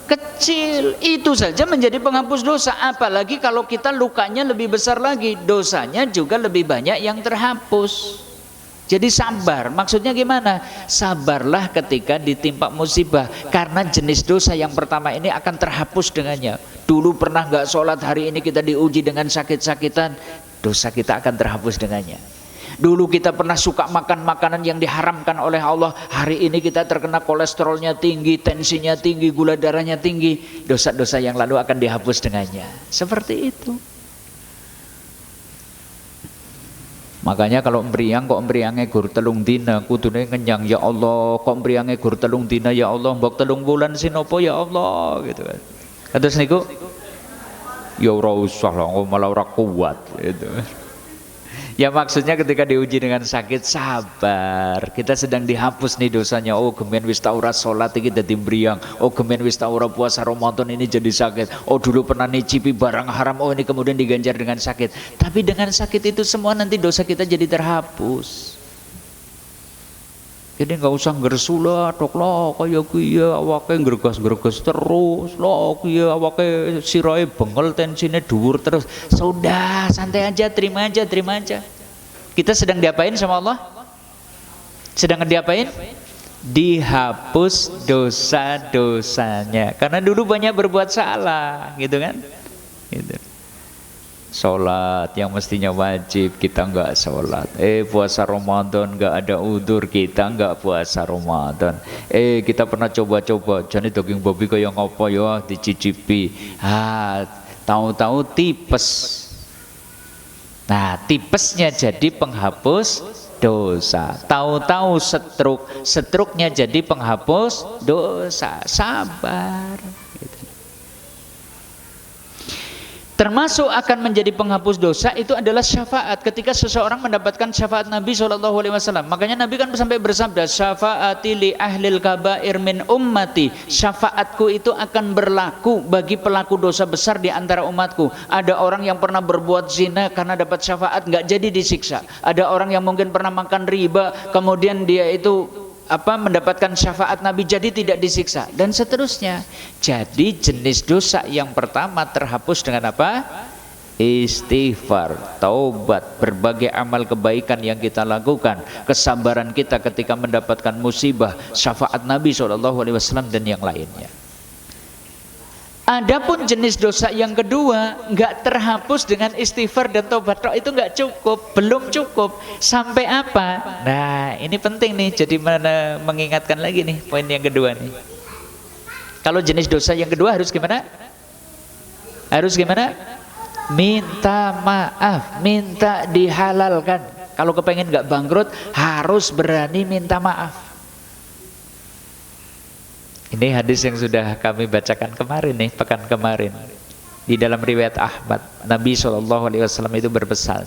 [SPEAKER 1] Kecil, itu saja menjadi penghapus dosa. Apalagi kalau kita lukanya lebih besar lagi, dosanya juga lebih banyak yang terhapus. Jadi sabar, maksudnya gimana? Sabarlah ketika ditimpa musibah, karena jenis dosa yang pertama ini akan terhapus dengannya. Dulu pernah nggak sholat, hari ini kita diuji dengan sakit-sakitan, dosa kita akan terhapus dengannya. Dulu kita pernah suka makan makanan yang diharamkan oleh Allah, hari ini kita terkena kolesterolnya tinggi, tensinya tinggi, gula darahnya tinggi, dosa-dosa yang lalu akan dihapus dengannya. Seperti itu. Makanya kalau mriyang kok mriyange gur telung dina kudune ngenyang, ya Allah, kok mriyange gur telung dina, ya Allah, mbok telung bulan sinopo ya Allah, gitu kan. Terus niku ya ora usah lah, malah ora kuat gitu. Ya maksudnya ketika diuji dengan sakit, sabar. Kita sedang dihapus nih dosanya. Oh gemen wis tau ora salat iki dadi mriyang. Oh gemen wis tau ora puasa Ramadan ini jadi sakit. Oh dulu pernah nyicipi barang haram, oh ini kemudian diganjar dengan sakit. Tapi dengan sakit itu semua nanti dosa kita jadi terhapus. Jadi nggak usah ngersula tok lah kaya kuwi ya awake ngregas-ngregas terus lah kuwi ya awake sirahe bengel, tensine dhuwur terus. Sudah, santai aja, terima aja. Kita sedang diapain sama Allah? Sedang diapain? Dihapus dosa-dosanya. Karena dulu banyak berbuat salah, gitu kan? Gitu. Sholat yang mestinya wajib kita nggak sholat. Puasa Ramadan nggak ada udzur kita nggak puasa Ramadan. Kita pernah coba-coba jadi daging babi kayak ngopo ya dicicipi. Tahu-tahu tipes. Nah, tipesnya jadi penghapus dosa. Tahu-tahu struknya jadi penghapus dosa. Sabar. Termasuk akan menjadi penghapus dosa itu adalah syafaat. Ketika seseorang mendapatkan syafaat Nabi SAW, makanya Nabi kan sampai bersabda, syafaati li ahlil kabair min ummati. Syafaatku itu akan berlaku bagi pelaku dosa besar di antara umatku. Ada orang yang pernah berbuat zina karena dapat syafaat nggak jadi disiksa. Ada orang yang mungkin pernah makan riba, kemudian dia itu mendapatkan syafaat Nabi jadi tidak disiksa, dan seterusnya. Jadi jenis dosa yang pertama terhapus dengan apa? Istighfar, taubat, berbagai amal kebaikan yang kita lakukan, kesabaran kita ketika mendapatkan musibah, syafaat Nabi SAW dan yang lainnya. Adapun jenis dosa yang kedua nggak terhapus dengan istighfar dan taubat, itu nggak cukup, belum cukup. Sampai apa? Nah, ini penting nih, jadi mengingatkan lagi nih poin yang kedua nih. Kalau jenis dosa yang kedua harus gimana? Harus gimana? Minta maaf, minta dihalalkan. Kalau kepengen nggak bangkrut harus berani minta maaf. Ini hadis yang sudah kami bacakan kemarin nih, pekan kemarin. Di dalam riwayat Ahmad, Nabi SAW itu berpesan,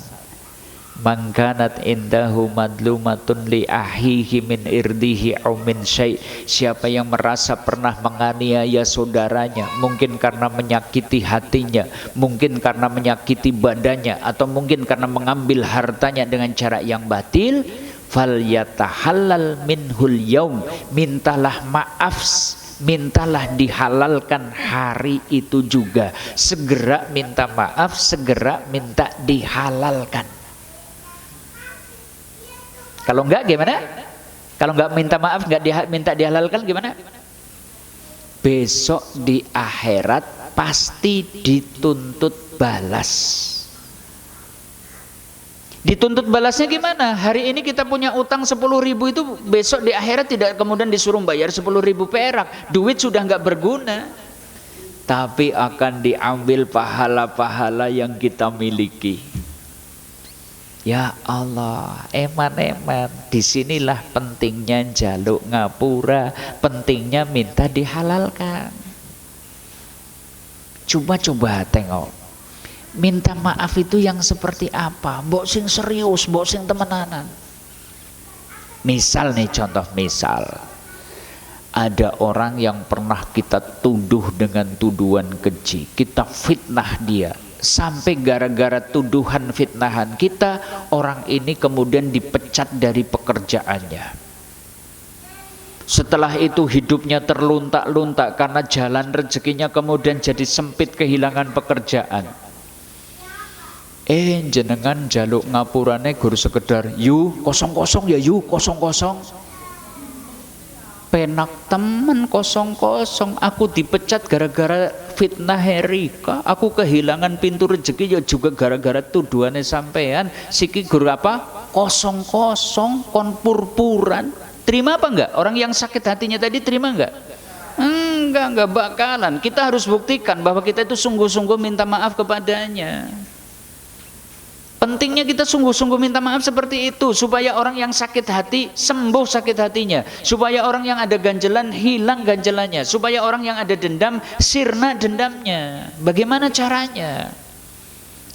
[SPEAKER 1] man kanat indahu madlumatun li ahihi min irdihi aw min syai'. Siapa yang merasa pernah menganiaya saudaranya, mungkin karena menyakiti hatinya, mungkin karena menyakiti badannya, atau mungkin karena mengambil hartanya dengan cara yang batil, fal yatahallal minhul yaum. Mintalah maaf, mintalah dihalalkan hari itu juga. Segera minta maaf, segera minta dihalalkan. Kalau enggak gimana? Kalau enggak minta maaf, enggak minta dihalalkan gimana? Besok di akhirat pasti dituntut balas. Dituntut balasnya gimana? Hari ini kita punya utang 10.000 itu besok di akhirat tidak kemudian disuruh bayar 10.000 perak. Duit sudah nggak berguna. Tapi akan diambil pahala-pahala yang kita miliki. Ya Allah, eman-eman. Disinilah pentingnya jaluk ngapura, pentingnya minta dihalalkan. Coba tengok. Minta maaf itu yang seperti apa? Mbok sing serius, mbok sing temenanan. Misal nih, contoh misal, ada orang yang pernah kita tuduh dengan tuduhan keji, kita fitnah dia, sampai gara-gara tuduhan fitnahan kita, orang ini kemudian dipecat dari pekerjaannya. Setelah itu hidupnya terluntak-luntak karena jalan rezekinya kemudian jadi sempit, kehilangan pekerjaan. Jenengan jaluk ngapurane guru sekedar yu kosong-kosong ya, yu kosong-kosong. Penak temen kosong-kosong. Aku dipecat gara-gara fitnah Herika. Aku kehilangan pintu rezeki ya juga gara-gara tuduhannya sampean. Siki guru apa? Kosong-kosong, kon purpuran. Terima apa enggak? Orang yang sakit hatinya tadi terima enggak? Enggak bakalan. Kita harus buktikan bahwa kita itu sungguh-sungguh minta maaf kepadanya. Pentingnya kita sungguh-sungguh minta maaf seperti itu, supaya orang yang sakit hati sembuh sakit hatinya, supaya orang yang ada ganjelan hilang ganjelannya, supaya orang yang ada dendam sirna dendamnya. Bagaimana caranya?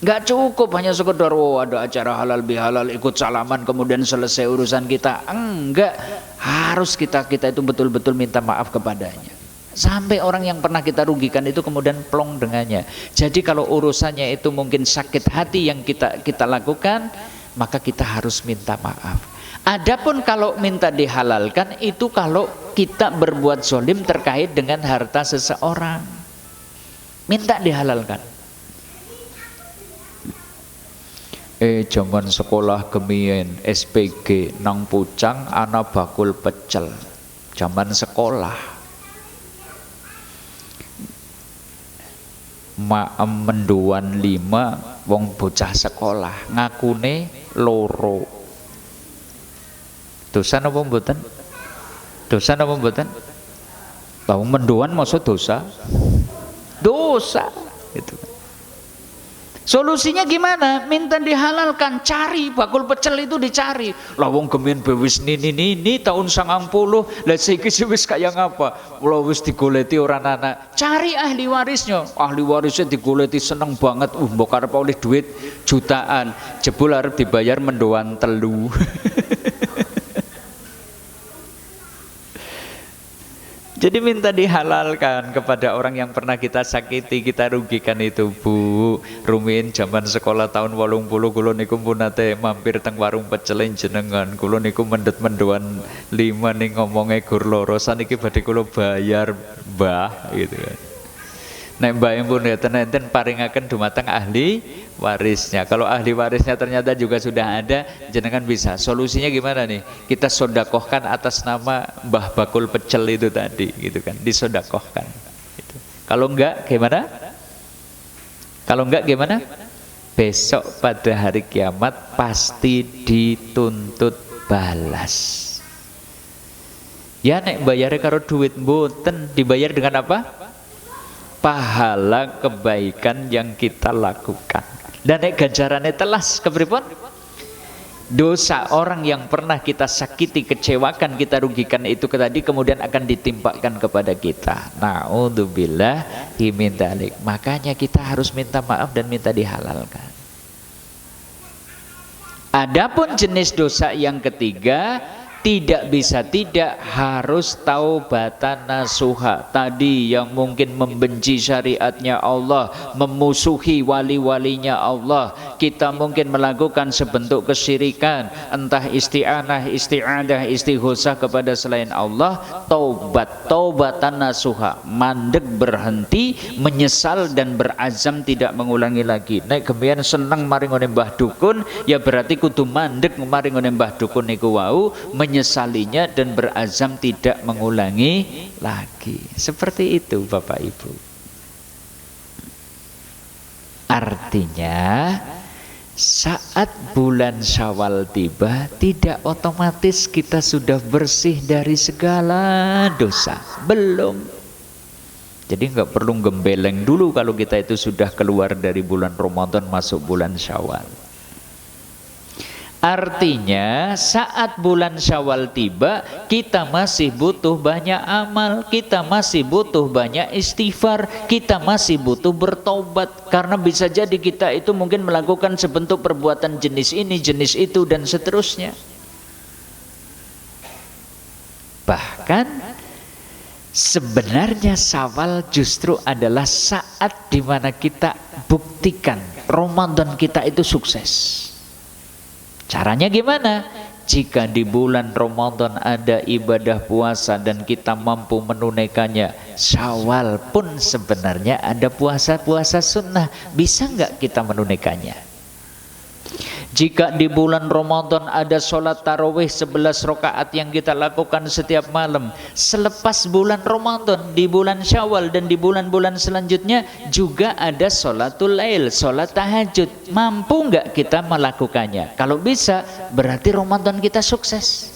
[SPEAKER 1] Gak cukup hanya sekedar ada acara halal bihalal ikut salaman kemudian selesai urusan kita. Enggak, harus kita itu betul-betul minta maaf kepadanya. Sampai orang yang pernah kita rugikan itu kemudian plong dengannya. Jadi kalau urusannya itu mungkin sakit hati yang kita lakukan, maka kita harus minta maaf. Adapun kalau minta dihalalkan itu kalau kita berbuat zolim terkait dengan harta seseorang, minta dihalalkan. Jangan sekolah gemien SPG nang Pucang ana bakul pecel. Zaman sekolah menduan 5 wong bocah sekolah ngakune loro. Dosa napa mboten? Dosa napa mboten? Tahu mendoan maksud dosa? Dosa gitu. Solusinya gimana? Minta dihalalkan, cari bakul pecel itu dicari. Lah wong gemen bewis nini tahun 90, lah saiki wis kaya ngapa? Lah wis digoleti ora anak. Cari ahli warisnya. Ahli warisnya digoleti seneng banget. Mbok arep oleh duit jutaan, jebul arep dibayar mendoan telu. Jadi minta dihalalkan kepada orang yang pernah kita sakiti, kita rugikan itu. Bu, rumiyin zaman sekolah tahun 80 kula niku pun nate mampir teng warung pecel jenengan. Kula niku mendhet mendoan 5 ning ngomongnya gur loro, saniki badhe kula bayar, Mbah, gitu kan. Nek mbah pun enten paringaken dumateng ahli warisnya. Kalau ahli warisnya ternyata juga sudah ada, jenengan bisa. Solusinya gimana nih? Kita sodakohkan atas nama Mbah Bakul Pecel itu tadi, gitu kan? Disodakohkan. Gitu. Kalau enggak gimana? Kalau enggak gimana? Besok pada hari kiamat pasti dituntut balas. Ya nek bayarnya karo duit mboten, dibayar dengan apa? Pahala kebaikan yang kita lakukan. Dan nek ganjarane telas kepripun? Dosa orang yang pernah kita sakiti, kecewakan, kita rugikan itu tadi kemudian akan ditimpakan kepada kita. Naudzubillah min dzalik. Makanya kita harus minta maaf dan minta dihalalkan. Adapun jenis dosa yang ketiga, tidak bisa tidak harus taubatan nasuha. Tadi yang mungkin membenci syariatnya Allah, memusuhi wali-walinya Allah, kita mungkin melakukan sebentuk kesyirikan, entah isti'anah, isti'adah, istighosah kepada selain Allah. Taubatan nasuha, mandek berhenti, menyesal dan berazam tidak mengulangi lagi. Nek kemudian seneng maring ngene Mbah Dukun, ya berarti kudu mandek maring ngene Mbah Dukun niku wau, menyesalinya dan berazam tidak mengulangi lagi. Seperti itu Bapak Ibu. Artinya saat bulan Syawal tiba, tidak otomatis kita sudah bersih dari segala dosa. Belum. Jadi nggak perlu gembeleng dulu kalau kita itu sudah keluar dari bulan Ramadan masuk bulan Syawal. Artinya saat bulan Syawal tiba, kita masih butuh banyak amal, kita masih butuh banyak istighfar, kita masih butuh bertobat. Karena bisa jadi kita itu mungkin melakukan sebentuk perbuatan jenis ini, jenis itu, dan seterusnya. Bahkan sebenarnya Syawal justru adalah saat dimana kita buktikan Ramadan kita itu sukses. Caranya gimana? Jika di bulan Ramadan ada ibadah puasa dan kita mampu menunaikannya, Syawal pun sebenarnya ada puasa-puasa sunnah. Bisa nggak kita menunaikannya? Jika di bulan Ramadan ada sholat tarawih 11 rakaat yang kita lakukan setiap malam, selepas bulan Ramadan, di bulan Syawal dan di bulan-bulan selanjutnya juga ada sholatul lail, sholat tahajud. Mampu nggak kita melakukannya? Kalau bisa, berarti Ramadan kita sukses.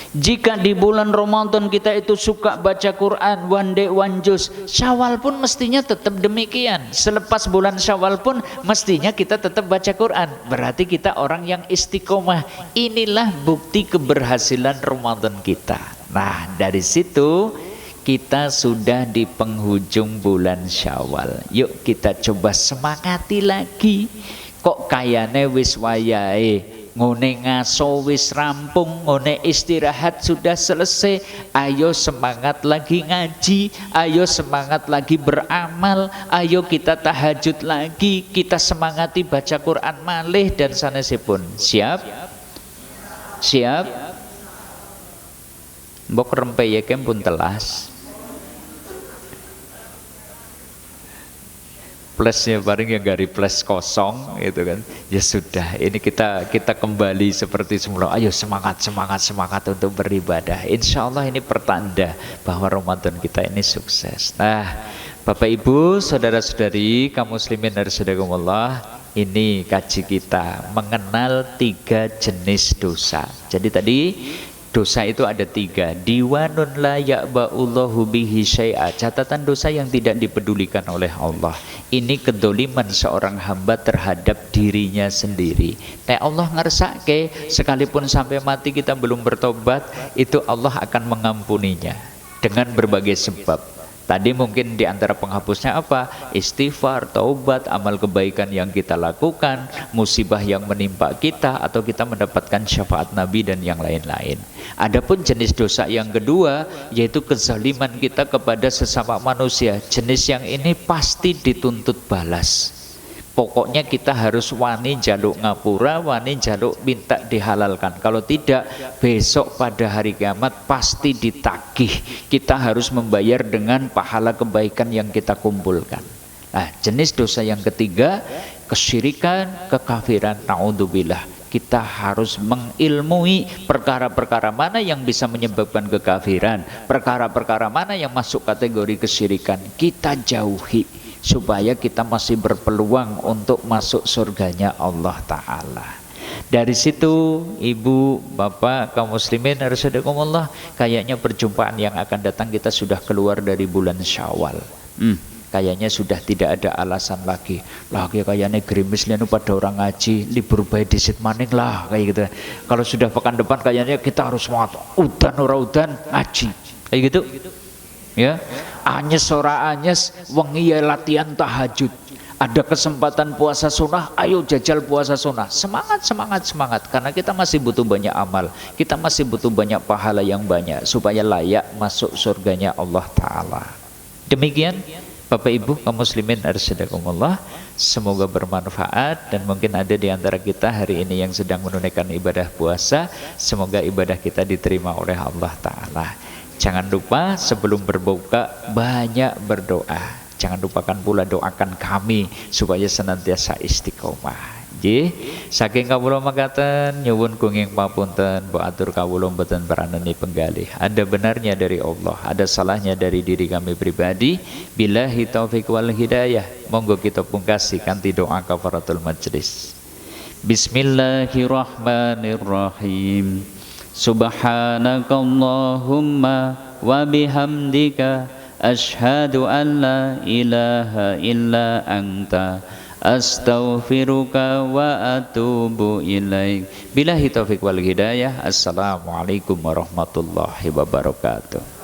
[SPEAKER 1] Jika di bulan Ramadan kita itu suka baca Quran, one day one juz, Syawal pun mestinya tetap demikian. Selepas bulan Syawal pun mestinya kita tetap baca Quran. Berarti kita orang yang istiqomah. Inilah bukti keberhasilan Ramadan kita. Nah, dari situ kita sudah di penghujung bulan Syawal. Yuk kita coba semangati lagi. Kok kayane wis wayahe, ngone ngaso wis rampung, ngone istirahat sudah selesai. Ayo semangat lagi ngaji, ayo semangat lagi beramal, ayo kita tahajud lagi, kita semangati baca Quran malih dan sanesipun. Siap? Siap? Mbok rempeyeke pun telas. plusnya paling ya gak replace kosong gitu kan. Ya sudah, ini kita kembali seperti semula. Ayo semangat untuk beribadah. Insya Allah ini pertanda bahwa Ramadan kita ini sukses. Nah, Bapak Ibu, saudara-saudari, kaum muslimin dan saudarakumullah, ini kaji kita mengenal 3 jenis dosa. Jadi tadi dosa itu ada 3. Diwanun la ya'ba'ullahu bihi syai'a, catatan dosa yang tidak dipedulikan oleh Allah. Ini kedoliman seorang hamba terhadap dirinya sendiri. Allah ngersake, sekalipun sampai mati kita belum bertobat, itu Allah akan mengampuninya dengan berbagai sebab. Tadi mungkin di antara penghapusnya apa? Istighfar, taubat, amal kebaikan yang kita lakukan, musibah yang menimpa kita, atau kita mendapatkan syafaat Nabi dan yang lain-lain. Adapun jenis dosa yang kedua, yaitu kezaliman kita kepada sesama manusia. Jenis yang ini pasti dituntut balas. Pokoknya kita harus wani jaluk ngapura, wani jaluk minta dihalalkan. Kalau tidak, besok pada hari kiamat pasti ditagih. Kita harus membayar dengan pahala kebaikan yang kita kumpulkan. Nah, jenis dosa yang ketiga, kesyirikan, kekafiran, naudzubillah. Kita harus mengilmui perkara-perkara mana yang bisa menyebabkan kekafiran, perkara-perkara mana yang masuk kategori kesyirikan, kita jauhi supaya kita masih berpeluang untuk masuk surganya Allah Ta'ala. Dari situ, ibu, bapak, kaum muslimin, rasulullah, kayaknya perjumpaan yang akan datang kita sudah keluar dari bulan Syawal. Kayaknya sudah tidak ada alasan lagi. Lah kayaknya gerimis lianu pada orang ngaji, libur bae disit maning lah kayak gitu. Kalau sudah pekan depan kayaknya kita harus semangat udan ora udan ngaji. Kayak gitu. Ya. Anyes ora anyes wengi ya latihan tahajud. Ada kesempatan puasa sunnah, ayo jajal puasa sunnah. Semangat karena kita masih butuh banyak amal. Kita masih butuh banyak pahala yang banyak supaya layak masuk surganya Allah Ta'ala. Demikian Bapak Ibu kaum muslimin arsyadakumullah, semoga bermanfaat dan mungkin ada di antara kita hari ini yang sedang menunaikan ibadah puasa, semoga ibadah kita diterima oleh Allah Ta'ala. Jangan lupa sebelum berbuka banyak berdoa. Jangan lupakan pula doakan kami supaya senantiasa istiqomah. Nggih, saking kawula makaten nyuwun kenging papunten, mbok atur kawula mboten paraneni penggalih. Ada benarnya dari Allah, ada salahnya dari diri kami pribadi. Billahi taufik wal hidayah. Monggo kita pungkasi kanthi doa kafaratul majlis. Bismillahirrahmanirrahim. Subhanakallahumma wa bihamdika asyhadu an la ilaha illa anta astaghfiruka wa atubu ilaik. Billahi taufiq wal hidayah. Assalamualaikum warahmatullahi wabarakatuh.